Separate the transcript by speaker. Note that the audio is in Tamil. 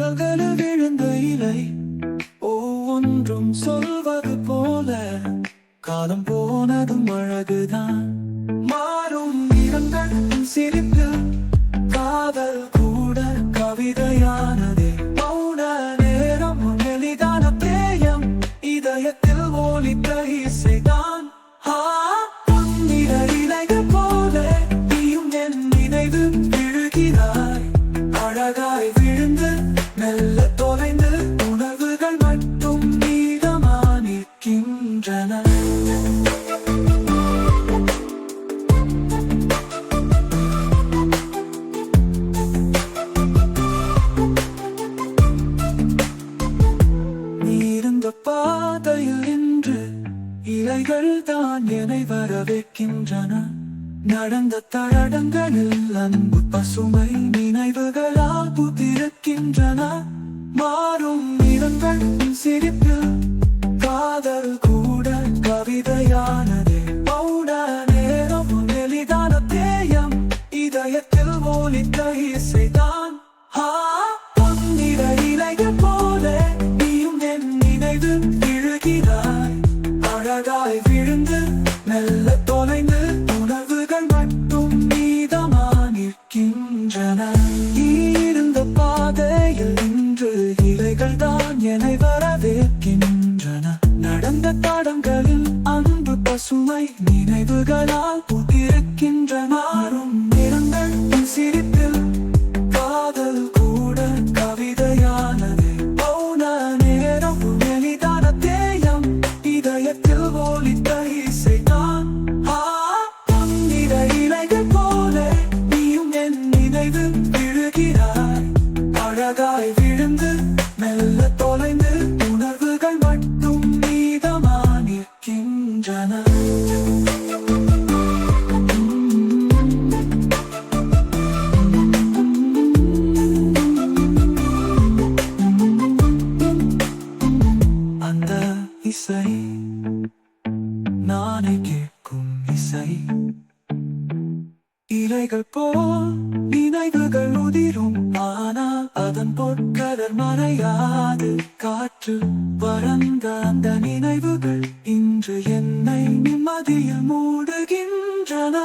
Speaker 1: கால்களில் விழுந்த இலை ஒவ்வொன்றும் சொல்வது போல காலம் போனதும் அழகுதான். மாறும் நிறங்கள் சிரிப்பில் காதல் கூட கவிதையானதே. மௌன நேரம் எளிதான பேயம் இதயத்தில் ஒலித்த இசைதான். பொன்னிற இலைகள் போல நீயும் என் நினைவு விழுகிறாய். அழகாய் விழுந்து மெல்ல தொலைந்து உணர்வுகள் மட்டும் மீதமா நிற்கின்றன. நீருந்த பாதையில் நின்று இலைகள் தான் என்னை வரவேற்கின்றன. நடந்த தடங்களில் அன்பு பசுமை நினைவுகளால் புதிருக்கின்றன. மாறும் நிறங்கள் சிரிப்பில் காதல் கூட கவிதையானதே. மௌன நேரம் எளிதான தேயம் இதயத்தில் ஒலித்த இசைதான். பொன்னிற இலைகள் போல நீயும் என் நினைவு விழுகிறாய். அழகாய் விழுந்து மெல்ல தொலைந்து உணர்வுகள் மட்டும் மீதமா நிற்கின்றன. இருந்த பாதையில் நின்று இலைகள் தான் என்னை வரவேற்கின்றன. நடந்த தடங்களில் அன்பு பசுமை நினைவுகளால் புதிருக்கின்றன. மாறும் நிறங்கள் சிரிப்பில் காதல் கூட கவிதையானது. மௌன நேரம் எளிதான தேயம் இதயத்தில் ஒலித்த இசைதான். பொன்னிற இலைகள் போல நீயும் என் நினைவு விழுகிறாய். அழகாய் விழுந்து மெல்ல தொலைந்து உணர்வுகள் மட்டும் மீதமா நிற்கின்றன. அந்த இசை நானே கேட்கும் இசை. இலைகள் போல் நினைவுகள் உதிரும், ஆனால் அதன் பொற்கலர் மறையாது. காற்று பறந்த அந்த நினைவுகள் இன்று என்னை நிம்மதியில் மூடுகின்றன.